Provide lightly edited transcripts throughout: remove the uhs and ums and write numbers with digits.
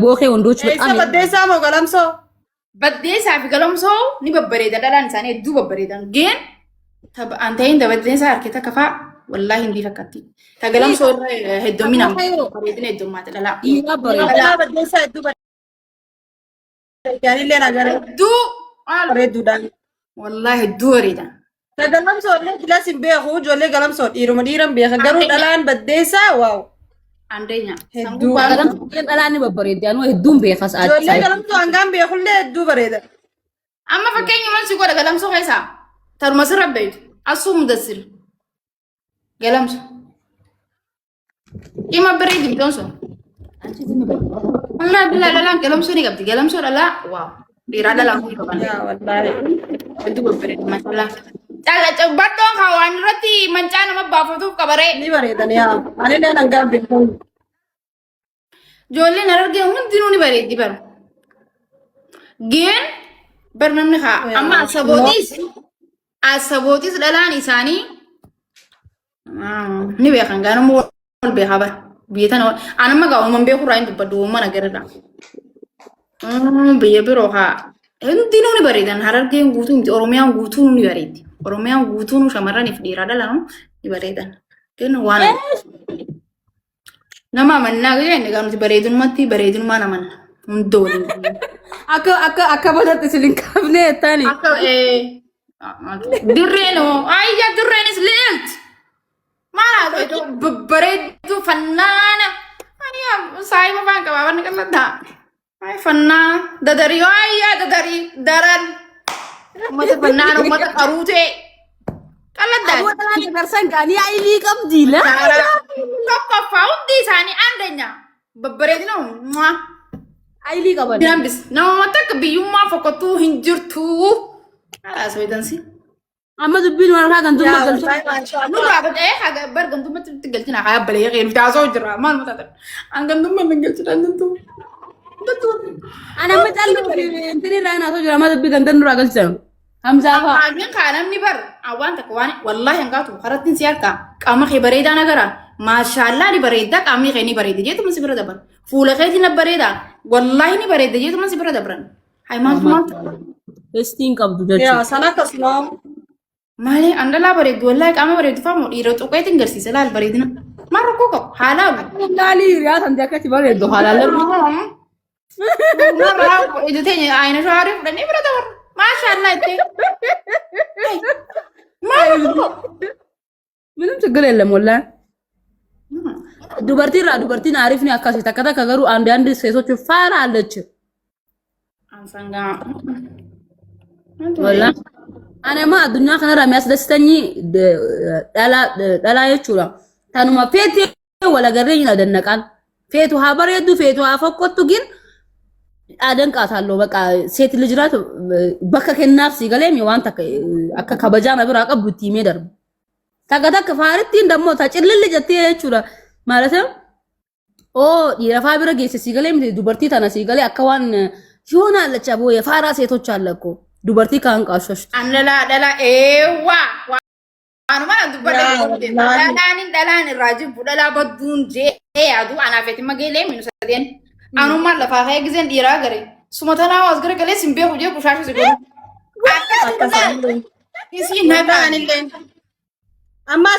بوخي وندوش إيسا بديسا مو قلمسو بديسا في قلمسو نببريدا دلان ساني دو ببريدا جين طب أنتين ده بديسا أركيتا كفا والله هندي فكرتي تقلمسو هدومينا بريدين هدومات لا لا بديسا دو يعني اللي أنا قرأت دو بريدو دان والله دو ريدا قلمسو اللي جلاسين بيخو جولي قلمسو إيرو مديرم بيخ قرو دلان بديسا واو عندنا هدو أنا ببريد يعني هدوم بيخس جولي قلمسو أنقام بيخو اللي هدو بريدا أما فكيني من سيقول قلمسو خيسا تر مصر بيت أسو مدسر قلمسو إما بريد بدونسو والله بالله لا قلمسو ني قبتي قلمسو لا واو بيرادا لا يا والله هدو بريد ما شاء الله Cala cobatong kawan roti mencana mabafu kabare. Ni bareda ya. Ani ne nangam bikun. Jolle narage hundinu ni bare di bar. Gen barnamne kha amma asabotis dalani sani. Ni be kan ganu mo be khabar. Biyetan ana maga on be khurain be badu mana gerda. Biye biro kha. Hundinu ni bare dan hararge ngutu oromiyan ngutu ni bare. Oromiyaan guutuun shamarraniif dhiiraa dhalanu ni bareedan. Kennu waan nama amannaa guddaa nuti bareedummaatti bareedummaa namanna hundoo akka badatti isin qabne tani akka dirreenu ayya dirreenis leelt maala bareedu fannaana ayya saayima baan qabaa wanni qalladdaa ay fannaa dadarii ayya dadarii daran mata fannaana mata qarute qalladdaa awwalan darsan gani ay li qabdi la tokko faundi sani andanya babbareedina ay li qaban dambis nama takka biyyummaa fokkatu hinjirtu asweedansi amma dubbin wal ka gantum magaltu nura bade haga bar gantum tigaltina ha bale yaqeen taasoo jira maal mata an gantum mangaltina gantum ana matallu intini rana so jira ma dubbi gantan nura galta hamza fa amin kanam ni bar awan takwani wallahi ngatu kharatin siyarka qama khibarida nagara maashaallah ni bareeda qamni khani bareeda jeetu man sibira dabar fuula khayti na bareeda wallahi ni bareeda jeetu man sibira dabran hay ma testing qabdu jechu Ya sana kasno. male andala bareedu wallahi qama bareedu famo dhiira tuqeetin garsiisa laal bareedina marro koko hala dali ya san jakati bare do halal marra itu tanya ayna shari dan ni berada bar maashaallah itte marro ምንም ችግር የለም ወላ ዱበርቲን አሪፍ ነው አካሲ ተከታ ከገሩ አንድ ሴቶች ፋራ አለች አንሰንጋ ወላ አነማ አዱኛ ከነራ የሚያስደስተኝ ዳላዮቹ ነው ታኑማ ፌት ወላ ገረኝ ነው ደነቃል ፌቱ ሀበሬዱ ፌቱ አፈቆቱ ግን አደንቃታለሁ በቃ ሴት ልጅ ናት በከከናፍ ሲገለም ይዋንታ አከ ከበጃ ነብር አቀቡቲ ሜደር ተገደክ ፋርቲን ደሞ ተጭልል ጀት የቹራ ማለት ነው ኦ የፋ ብረጌስ ሲገለም ዱበርቲ ታና ሲገለ አከዋን ይሆናለች አቦ የፋራ ሴቶች አለኮ ዱበርቲ ካንቃሾሽ አንላ ደላ ኤዋ አኑ ማን ዱበላ ደላኒ ራጅብ ደላ በዱን ጄ ያዱ አናፈት መገሌ ምን ሰደን አኑ ማን ለፋ ጊዜን ዲራ ገሬ ሱመተና ወዝገረ ገሌ ሲምቤ ሁጄ ቁሻሽ ሲገሩ ይሲ ነዳን ለን Amma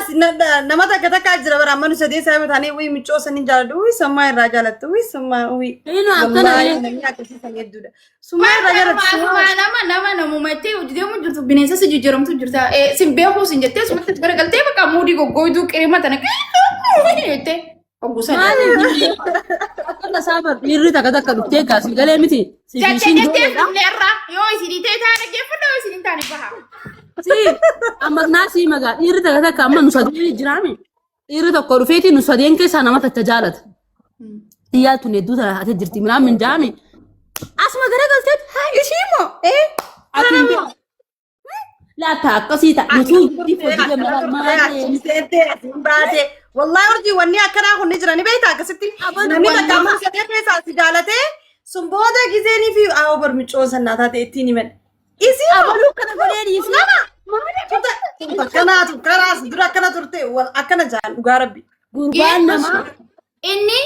nama takka jira bara amma nusa desa ba tane wi micho sanin jaladu wi samma rajalatu wi samma wi ino akana ni akasi sangeduda summa rajalatu nama mumete ujide mu jurtu binesa si jujurum tu jurta simbe ho sinjette sumate gara galte baka mudi gogoidu kirima tane ete ogusa akana sabar irri takka dutte kasi gale miti sifishin do nerra yo isidite tane gefudo isidin tane baha si amma nasi maga irita kata amma nusadi jirami irita korufeti nusadiyen ke sana mata tajalat iya tune duta ate jirti mina min jami asma gare galtet ha ishimo atinde la ta qasita mutu di fodi ma sete simbate wallahi urji wanni akana ko nijra ni beita kasiti nani ta kama sete pesa sigalate sumboda gizeni fi aw bar micho sanata te tini men isi abalu kana godeni isi kana tu karas dura kana turte wal akana jan ugarabbi gurban nama inni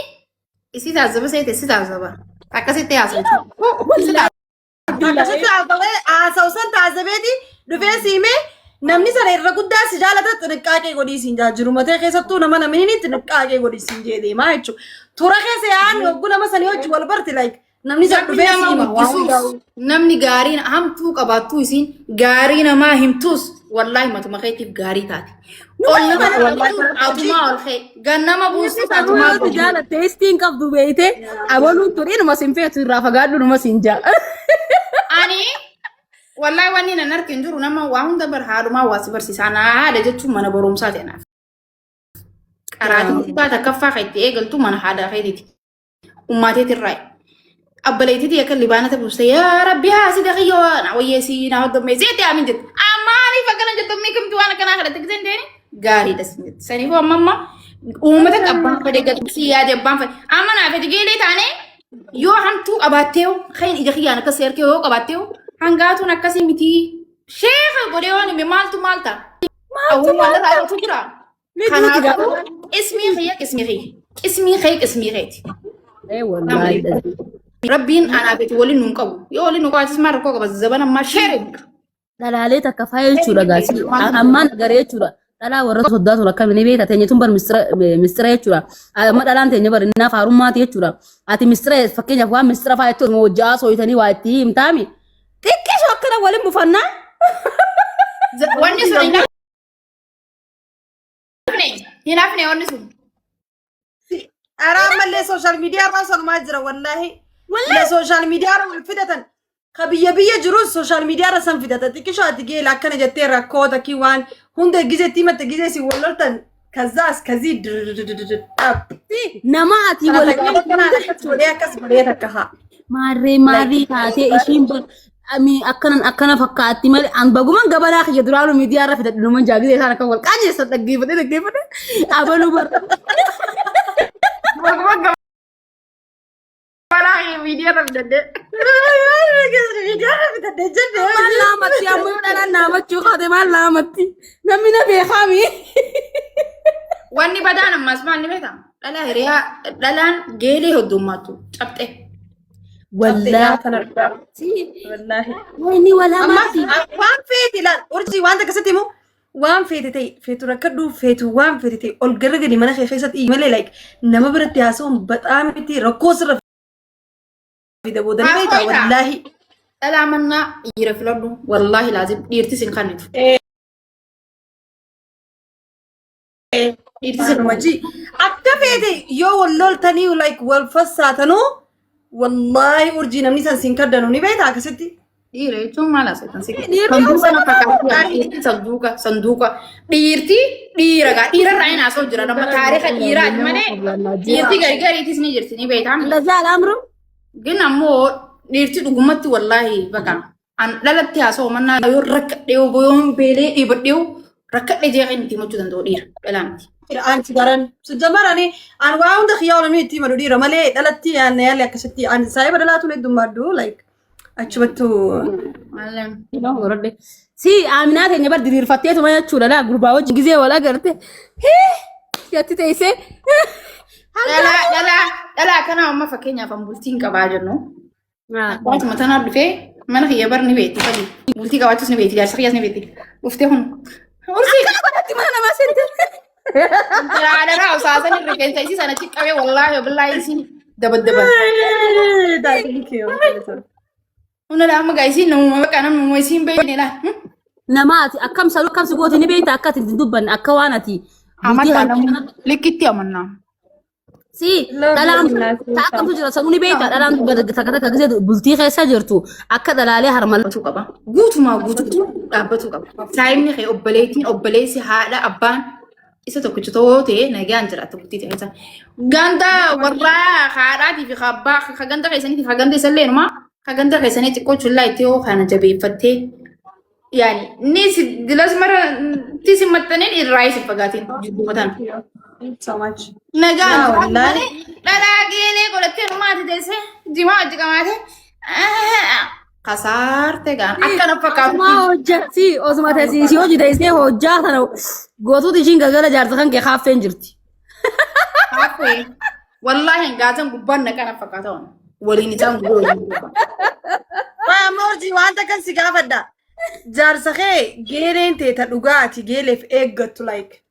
isi tazaba sai isi tazaba akkasitti haasa'u. akkasitti haasa'usan taazabeeti dhufee siimee namni sana irra guddaa si jaalata xixiqqaaqee godhii siin jaajiru matee keessattuu nama namni xixiqqaaqee godhii siin jee deemaa jechuudha. Tura keessa yaa'an yogguu nama sanii wajjin wal barti like namni isa dhufee siima. Namni gaarii hamtuu qabaattuu isiin gaarii namaa himtuus wallaahi matuma keetiif gaarii taate. Ol nama atumaa ol kee gannama buustu atumaa ati jaalatte istiin qabdu beeyte abaluun turii numa siin feetu irraa fagaadhu numa siin jaa. Ani wallahi wanni nan arkin jiru nama waa hunda bar haadhumaa waa si barsiisaa naa haadha jechuun mana barumsaa ta'enaaf. Qaraatiin kubbaa takkaffaa keetti eegaltu mana haadhaa keetiiti. Ummaateetirraa. Abbaleetiiti akka libaanata buuste yaa rabbi haasi daqiyyoo na wayyeesii na hoddommee seetti aamin jettu. Ammaaniif akkana jettommee kamtu waan akkanaa kadhatte giseen deeni gaariidha sin jettu. Saniifuu amma uummata qabbaan fedhe gadhiisii yaade abbaan fedhe. Amma naa fedhe geelee taanee yoo hamtuu qabaatteewu kan ija kiyyaan akka seerkee yoo qabaatteewu hangaatuun akkasii miti sheeka godhee waan hime maaltu maal ta'a. Awwaalaa irraa yerootu jira. Kanaafuu ismii kiyya qismii keeti. Rabbiin anaa beeti waliin nuun qabu. Yoo waliin nu qabaatis maal rakkoo qaba zaban ammaa sheere. Dhalaalee takka faaya jechuudha gaasii. Ammaan garee jechuudha. Dhalaa warra soddaa tura akkamiin beekta teenye tun bar mistira jechuudha. Amma dhalaan teenye bar innaa faarummaati jechuudha. Ati mistira fakkeenyaaf waan mistira faaya jechuudha hojjaa sooyitanii waa itti himtaami. Xiqqeessu akkana waliin bufannaa. Wanni sun hin hafne wanni sun. Araan mallee sooshaal miidiyaa irraa sanumaa jira wallaahi. Wallee sooshaal miidiyaa irra wal fidatan. Ka biyya jirus sooshaal miidiyaa irra san fidatan. Xiqqishoo ati geela akkana jettee rakkoota kii waan hunda gizeetti himatte gizee si wal loltan. Kazaas kazii nama ati wal akkas godhee takka haa. Maarree taatee ishiin akkana fakkaatti malee an baguman gabaraa kiyya duraanu miidiyaa irra fidadhu numan jaagizee isaan akka wal qaajeessan dhaggeeffate abaluu barra. Wallahi video ram dade. Malamati ammo dalan namachuu khade malamati. Namni na beekami. Wanni badaan ammas maal ni beekam? Dhala hiriyaa dhalaan geelee hoddummatu cabxe. Wallahi. Wani wala mati. Waan feeti lan urjii waan akkasitti immoo waan feeti ta'e feetu rakkadhu feetu waan feeti ta'e ol gargari mana keessatti malee like nama biratti haasa'uun bataam miti rakkoo sirra fida boodanii beektaa wallaahi. Dhalaa mannaa dhiira filadhu wallaahi laazim dhiirti sin kannitu. Dhiirti sin wajji akka feete yoo wal loltanii like wal fassaatanuu wallaahi urjii namni san sin kaddanu ni beektaa akkasitti. Dhiira jechuun maal asirratti si sanduuqa na fakkaatu sanduuqa dhiirti dhiira gaa dhiirarraa hin haasa'u jira nama taariika dhiiraati malee dhiirti gargariitis ni jirti ni beektaa. Lazaa alaamru. Gin ammoo dhiirti dhugumatti wallaahi baqa an dhalatti haasa'u mannaa yoo rakkadhee boyoon beelee dhiibadhee rakkadhee jeeqee miti himachuu danda'u dhiira dhalaamti. Anti garan sejammarani an waa hunda xiyyaa oolanii itti malu dhiira malee dhalatti yaanna yaalli akkasitti an saayiba dhalaatu heddummaaddu like achumattu si aaminaa teenya bar diriirfatteetuma jechuudha laa gurbaa wajji gizee wal agarte yatti teessee dhalaa kana amma fakkeenyaaf an bultiin qabaa jennu waantuma tanaa dhufee mana kiyya bar ni beetti fadii bultii qabaachuus ni beetti jaarsa kiyyaas ni beetti dhuftee kun akkana godhatti mana namaa seente Dara usasan rifeensa isi sana ciqqabee wallaahi billaahi isin dabaddaban. Hunda lama guys namuma bakka namuma isin beekne la. Namaati akkam salu akkam sigooti ni beekta akka itti dubban akka waan ati. Amata likitti amanna. Si dalam takkamtu jira salu ni beekta dalam takka gisee bultii keessa jirtu akka dalaalee harmalchuu qaba. Guutumaa guutuutu dhaabbatu qaba. Saayimni kee obboleessi haadha abbaan isa tokkicha ta'ee nagaan jiraatu bultii ta'eessa. Ganda warraa haadhaatii fi abbaa ka ganda keessaniiti ka ganda isallee numa ka ganda keessanii xiqqoo chullaa itti yoo kana jabeeffattee yaani ni dilas mara tisi maxxaneen irraa isa fagaatiin jibbumatan. So much. Nagaan wallahi dhalaa geelee godhattee numaati teessee jimaa hojii qamaate kasaarte gaan akkana fakkaatu. Ma hojjatti osuma teessisii hojii teessee hojjaa sana gootuuti ishiin galgala jaarsa kan kee kaaffeen jirti. Kaaffee wallahi gaazan gubbaan naqana fakkaata waan. waliin isaan gurguruu. Waa morji wanta kan si gaafadha. Jaarsa kee geeleen teeta dhugaati geeleef eeggattu like.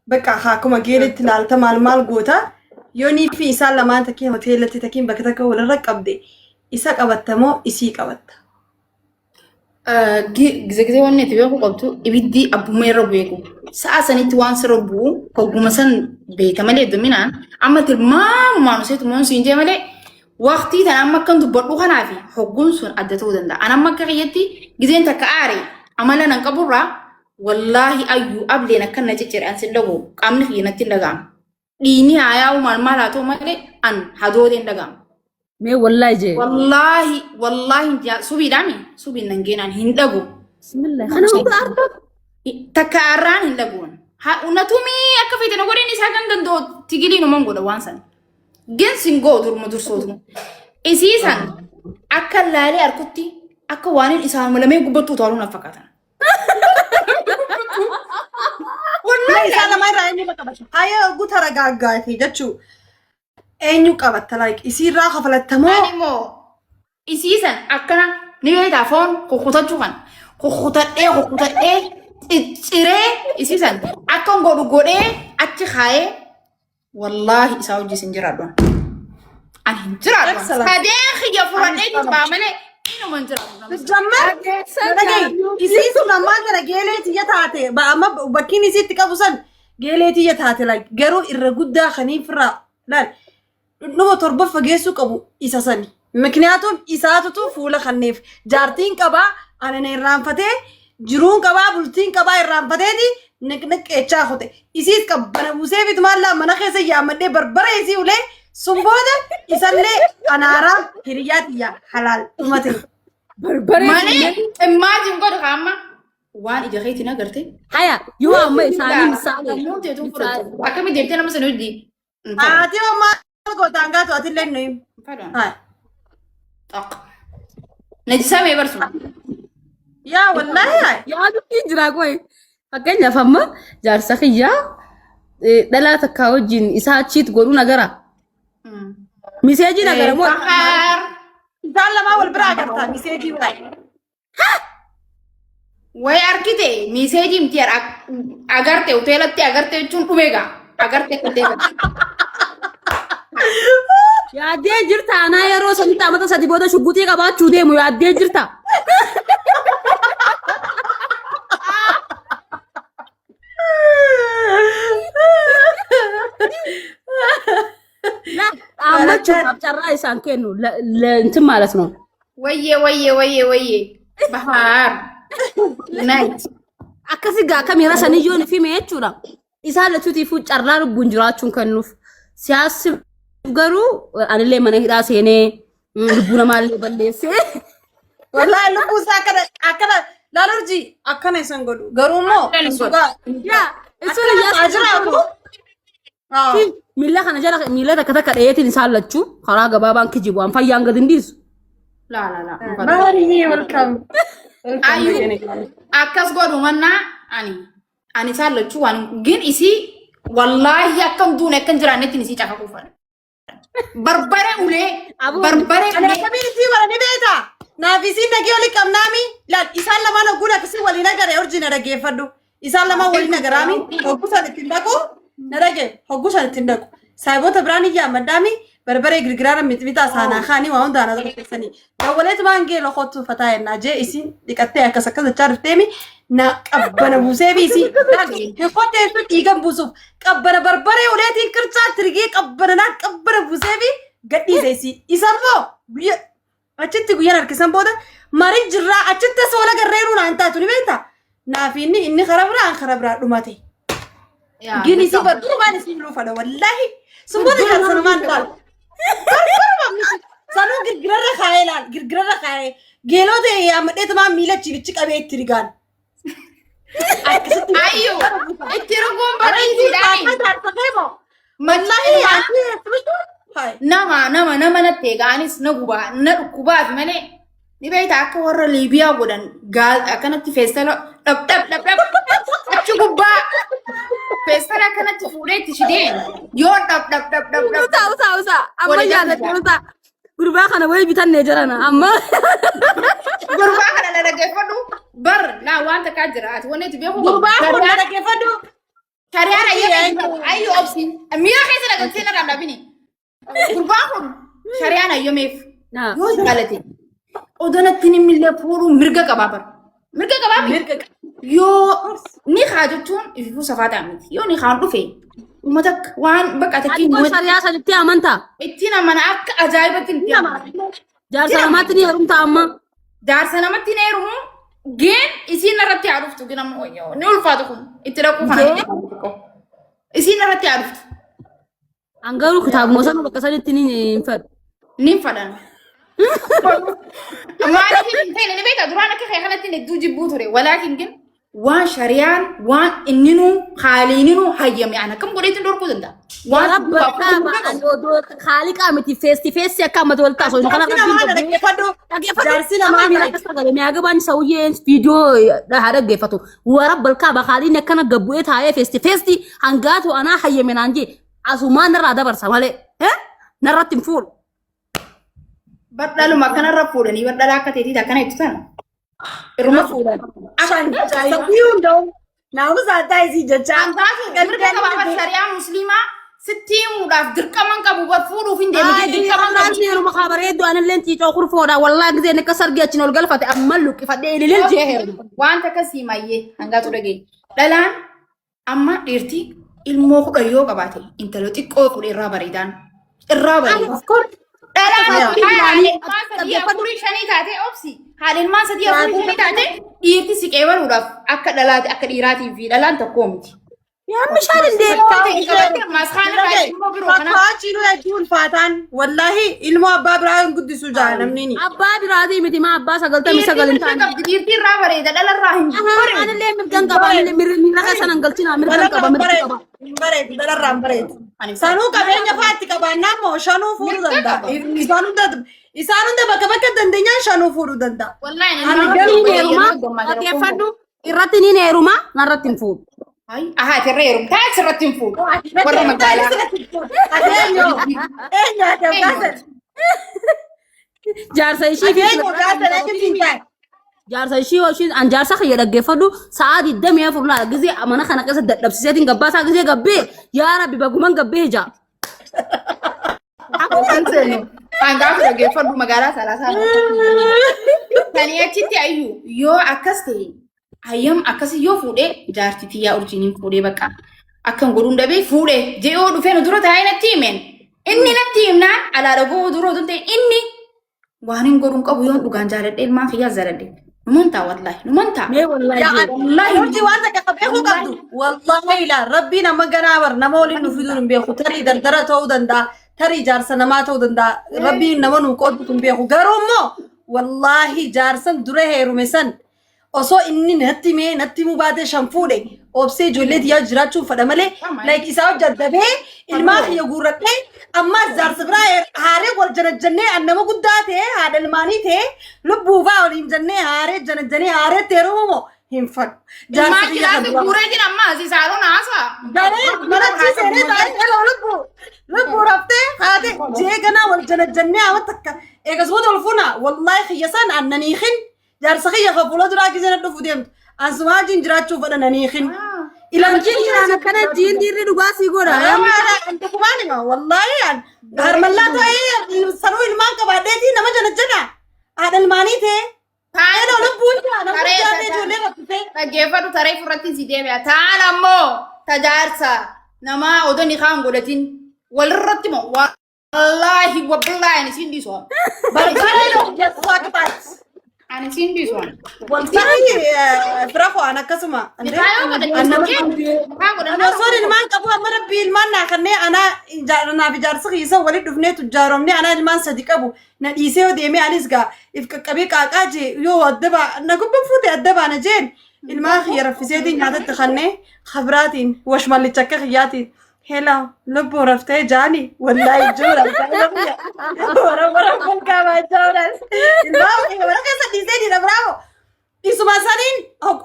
Bakka akkuma geeleetti ilaalta maal goota. Yoonii fi isaan lamaan takkii hoteelatti takkiin bakka takka walirra qabde isa qabattamoo isii qabatta. Gizee wanni itti beeku qabdu ibiddi abbuma irra beeku. Sa'a sanitti waan sirra bu'u hogguma san beeka malee dominaan amma tilmaamumaan seetu moon siin jee malee waqtii tan amma akkan dubbadhu kanaa fi hogguun sun adda ta'uu danda'a. An amma akka kiyyatti gizeen takka aare amala nan qaburraa wallaahi ayyuu ableen akkan na cicciraan sin dhagu qaamni kiyya natti hin dhaga'amu. Dhiini haayaa'u maal haa ta'u malee an hadooteen dhaga'amu. Mee wallahi je. Wallahi subiidhaami subiin nan geenaan hin dhagu. Bismillah. Kana hunda arba. Takka arraan hin dhaguun. Unatumii akka feete na godhin isaa kan danda'u tigiliin uuman godha waan san. Gensin goo durma dursootu. Isiisan akka laalee harkutti akka waan isaan malamee gubbattuu ta'uu na fakkaatan. Wallahi isaan lama irraa eenyu qabata. Hayya guuta ragaaggaati jechuu. Eenyu qabatta like isiirraa kafalattamoo. Ani immoo isiisan akkana ni beektaa foon kukkutachuu kan kukkutadhee cicciree isiisan akka godhee achi kaayee wallahi isaa hojii sin jiraadhu. Ani hin jiraadhu. Sadeen xiyya furadhee jibaa malee inuma hin jiraadhu. Jammaa isii sun ammaa kana geelee tiyya taate amma bakkiin isiitti qabu san geelee tiyya taate like garuu irra guddaa kaniifirraa laal. Nama torba fageessuu qabu isa sani. Mikniyaatum isaatutu fuula kanneef jaartiin qabaa anana irraanfatee jiruun qabaa bultiin qabaa irraanfateeti niqniqqeechaa kote. Isiis qabbana buusee bitu maallaa mana keessa yaammadhee barbara isii ulee sun booda isallee anaaraa hiriyyaatiyyaa halaal dhumate. Barbare. Malee immaajin godhu kaamma waan ija keetiin agarte. Haya yoo amma isaanii misaanii. Akkamitti deemtee nama sana hojii. Haati ammaa gotaangaa to'atillee nuyi. Hai. Tok. Najisame barsu. Yaa wallahi. Yaa dubbiin jira qoy. Fakkeenyaaf amma jaarsa kiyyaa dhalaa takkaa wajjin isaa achiit godhuu nagara. Miseejii nagara moo? Isaan lamaa wal biraa agartaa miseejii biraa. Way arkite miseejii miti agarte hoteelatti agarte jechuun dhumeegaa. Agarte hoteelatti. Yaaddee jirta anaa yeroo sanitti amata sadi booda shugguxii qabaachuu deemu yaaddee jirta. Ammachuudhaaf carraa isaan kennu እንትን ማለት ነው። ወዬ ባህር ናይት akkasi gaa kamera saniyyoon fi meechuudha. Isaan lachuutiif carraa lubbuun jiraachuun kennuuf siyaasni garuu anillee mana hidhaa seenee lubbuu namaallee balleessee. Wallahi lubbuu isaa akkana laalurji akkana isan godhu garuu immoo sugaa yaa isun jiraatu. Miila kana jala miila takka takka dheetiin isaan lachuu karaa gabaabaan kijibu waan fayyaan gad hindiisu. La. Barii welcome. Ayu akkas godhu mannaa ani isaan lachuu waan gin isii wallahi akkam duune akkan jiraannetti isii caka kuufan. Barbare ulee. Ana kamitti wala ni beeta. Naaf isiin nagee oli qabnaami laal isaan lamaan ogguun akkasii waliin agare orjina dhageeffadhu. Isaan lamaan waliin agaraami hoggusan ittiin dhaqu na dhage hoggusan ittiin dhaqu. Saayiboota biraan iyyaa maddaami barbare girgiraara mixmixaa saanaa kaanii waa hundaana tokkessanii. Dawwaleetu maangee lokottu fataa yennaa jee isiin dhiqattee akkas jechaa dhufteemi na qabbana buusee biisii hekottee sun dhiigan buusuuf qabbana barbaree uleetiin qircaa tirgee qabbana buusee bi gadhiise isii. Isammoo achitti guyyaan harkisan booda marii jirraa achitti soola garreeruu naan taatu ni beektaa. Naaf inni karaa biraa dhumate. Gini si barbaadaan isin luufadha wallahi. Sumbota kan sanumaan laal. Sanuu girgirarra kaayee laal girgirarra kaayee geelota yaammadheetumaa miila chibichi qabee itti rigaan. Ayyuu itti ruguun bareeduudhaani. Wallahi nama natti eegaanis na dhukkubaa fi malee نبيت أكو ورا ليبيا ودن قال أكنت فيستلا دب أشوف فيستلا كانت تفوري تشدين يون دب usa amma jaalladhe usa gurbaa kana way bitannee jirana amma gurbaa kana la dhaggeeffadhu bar laa wanta kaa jiraati wanni itti beeku gurbaa kun na dhaggeeffadhu shari'aan ayyo obsin miira keessa dhaggeeffadhu na dhabini gurbaa kun shari'aan ayyomeef yoo jaalate odonatti ni millee fuudhu mirga qabaa bar mirga qabaa yoo ni haa jechuun ififuu safaataa miti yoo ni haan dhufe umatak waan bakka takkiin shari'aa sanitti amantaa ittiin amana akka ajaa'ibatti itti amana jaarsa namaatti ni heerumta amma jaarsa namatti ni heerumu geen isiin irratti haaduftu gina mooyyoo ni ulfaatu kun itti dhaquu kana isiin irratti haaduftu angaruu kitaabuma sana bakka sanitti ni hin fedhu ni fadhan maaliif hin ta'e ni beektaa duraan akka kee kanatti hedduu jibbuu ture walaakin gin waan shari'aan waan inninu haaliininu hayyame ana kam godheetiin dorkuu danda'a waan haaliqaa miti feesti feesti akka ammata wal taasoo kana jaarsi namaa miyaagabaan sawyeen viidiyoo haa dhaggeeffatu wara balkaa bakhaaliin akkana gabbu'ee taa'ee feesti feesti hangaatu anaa hayyame naan jee asumaan narraa dabarsa malee narratti hin fuudhu. Badhaluma kanarra fuudhanii badhala akka ta'eetii akkana ibsu sana. Irma fuudhan. Sabii hunda'u naamusa addaa isii jechaa. Mirga qabaafat shari'aa musliimaa sitti himuudhaaf dirqaman qabu bar fuudhuuf hin deemu dirqaman qabu. Yeruma kabareedduu anilleen ciicoo kurfoodha wallaa giseen akka sargi achiin ol galfate amma luqqifadhee ililil jee heeru. Wanta akkasii mayyee hangaatu dhageenya. Dhalaan amma dhiirti ilmoo kudha yoo qabaate intala xiqqoo kudha irraa bareedaan. Irraa bareedaan. Dhalaan ilmaan sadii afurii shanii taate obsi. Haadha ilmaan sadii afurii shanii taate dhiirti siqee baruudhaaf akka dhalaati akka dhiiraatii fi dhalaan tokkoo miti. Yaamni shaan hin deemu. Maskaan irraa ilmoo biroo kana. Bakka jiru hedduu ulfaataan wallaahi ilmoo abbaa biraa hin guddisuu jaalamniini. Abbaa biraatii miti maa abbaa 99 hin taane. Dhiirti irraa bareeda dhalarraa hin jiru. Anillee mirgan qaba mirga keessa nan galchina mirgan qaba mirga qaba. Bareedu dhalarraa hin bareedu. Sanuu qabeenya faatti qabaannaa moo shanuu fuudhuu danda'a. Isaan hunda bakka bakka dandeenyaan shanuu fuudhuu danda'a. Dhaggeeffadhu irratti ni heeruma narratti hin fuudhu. Aha, terra heerum taa'ee sirratti hin fuudhu. Warra magaalaa. Jaarsa ishii fi jaarsa ishii an jaarsa kiyya dhaggeeffadhu sa'a 24 laa gizee mana kana keessa dadhabsiiseetiin gabbaasaa gizee gabbee yaa rabbi baguman gabbee jaa. Hangaafu dhaggeeffadhu magaalaa salaasaa. Tanii achitti ayyuu yoo akkas ta'e hayyam akkasii yoo fuudhee jaartii tiyyaa urjiiniin fuudhee bakka akkan godhuun dhabee fuudhee je'oo dhufee nu dura taa'ee natti himeen inni natti himnaan alaadha goo dura otoo ta'e inni waan hin godhuun qabu yoon dhugaan jaaladhe ilmaan kiyyaa jaaladhe numantaa wallaahi numantaa. Wallaahi urjii waan takka qabeekuu qabdu wallaahi ilaa rabbiin amma ganaa bar nama waliin nu fiduun hin beeku tarii dardara ta'uu danda'a tarii jaarsa namaa ta'uu danda'a rabbiin nama nu qooddatu hin beeku garuu immoo wallaahi jaarsan dura heerume san osoo inni natti mu baate shan fuudhe obsee ijoollee tiyyaa jiraachuun fadha malee like isaa hojjadhabee ilmaa kiyya guurradhee ammas jaarsa biraa haaree wal janajjannee annama guddaa ta'e haadha ilmaanii ta'e lubbuufaa waliin jannee haaree janajjannee haareetti heerumu moo hin fadhu. Jaarsa kiyyaa guuree jira amma asii saaluun haasaa. Garee manatti seenee taa'ee yeroo lubbuu raftee haate jeeganaa wal janajjannee hawa takka eegasuma tolfuna wallaahi kiyyasaan annanii hin. Jaarsa kiyya qabuula duraa gisee dhufu deemtu. Asumaa jiin jiraachuu fadhananii hin. Ilaalchiin jiraan akkana jiin dhiirri dhugaasii godha. Kumaani ma wallaahi harmallaa ta'ee sanuu ilmaan qabaadheetii nama janajjana. Haadha ilmaanii ta'e. Taa'ee lubbuun jira nama guddaa ijoollee rakkisee. Dhaggeeffadhu taree furratti si deebi'a. Ta'an ammoo tajaarsa namaa odoo ni kaan godhatin walirratti moo wallaahi wabbillaahi isiin dhiisoo. Barbaadee hojjetu akka taati. Ani siin bisuan. Wallahi bravo ana kasuma. Ana sori ilmaan qabu amma rabbi ilmaan naa kannee ana fi jaarsa kiisa walitti dhufnee tujjaaromne ana ilmaan sadi qabu na dhiisee yoo deemee anis gaa if qaqqabee qaaqaa jee yoo addaba na gubban fuute addaba na jeen ilmaan kiyya raffiseetiin nyaatatti kannee khabraatiin washmallicha akka kiyyaatiin. Hello, lubbu raftee jaani wallahi jura. Wara wara kolkaa jechuudhaan. Ilmaa bara keessa dhiisee jira bravo. Isuma saniin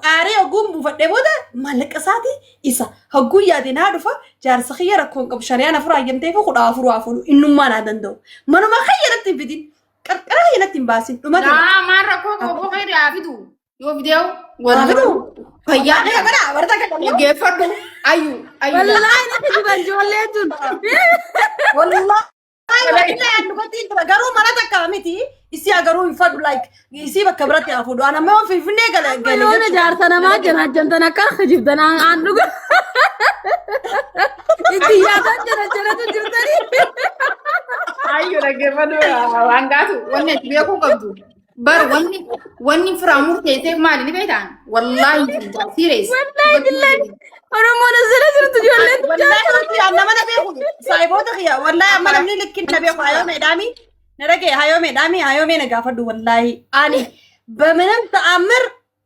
aaree hogguun buufadhee booda maallaqa isaati isa hogguu yaadeen haa dhufa jaarsa kiyya rakkoon qabu shari'aan afur hayyamtee fi 14 afur innummaa naa danda'u. Manuma kayyanatti hin fidin qarqara kayyanatti hin baasin dhuma. Maan rakkoo koo kayri haa fidu yoo fidee warra fayyaa bara warra kan geeffadhu ayyu. Wallahi natti diban ijoollee tun. Wallahi garuu mana takka miti. Isi agaruu hin fadhu like isi bakka biratti haa fuudhu ana amma finfinnee gala Loona jaarsa namaa janaajantan akka hajibdan aan dhuga. Itti yaadan janaajanatu jirtanii. Ayyu dhaggeeffadhu waan gaatu wanni ati beekuu qabdu. Bar wanni firaa murteessee maali ni beektaan? Wallaahi serious. Wallahi billahi. Oromoon asirra jirtu ijoolleen. Wallahi nama na beeku saayiboota kiyya wallahi amma namni likkin na beeku ayoo meedhaami. Narake hayome na gaafadhu wallahi ani bamanan ta'amir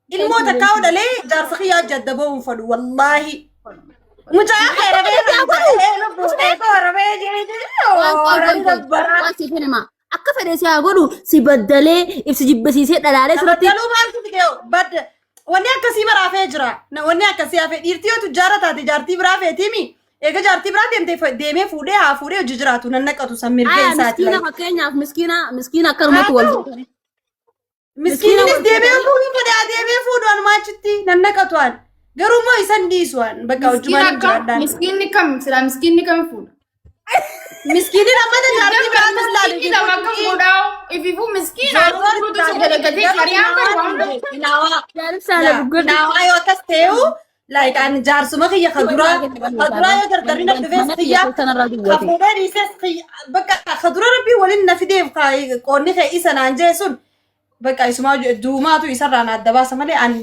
ilmoota kaa'u dhalee jaarsa kiyyaa jaddaboo hin fadhu wallahi mucaa xeerabee akka fedhe si haa godhu si baddalee ibsi jibbisiisee dhalaalee sirratti baddaluu maaltu fidee wanni akkasii baraafee jira wanni akkasii hafee dhiirtii yoo tujjaara taate jaartii biraa feetiimi. Ega jaartii biraa deemee fuudhee haa fuudhee hojii jiraatu nan naqatu san mirgee isaati. Miskiina fakkeenyaaf miskiina akkanumatti wal fuudhanii. Miskiinis deemee fuudhu anumaa achitti nan naqatu an. Garuu immoo isan dhiisu an bakka hojjumaan jiraadhaan. Miskiinni kam sila miskiinni kam fuudha? Miskiinni lammata jaartii biraatis laalu. Miskiina bakka fuudhaa ifiifuu miskiina fuudhutu si dalagatee shari'aan kan Naawaa. Jaalibsaala guguddaa. Naawaa yoo akkas ta'u. Like an jaarsuma kiyya khadura yoo dardarin na dhufees kiyya hafuudhaan dhiises bakka khadura rabbii waliin na fideef qoonni kee isa naan jee sun bakka isuma duumaatu isarraa na adda baasa malee an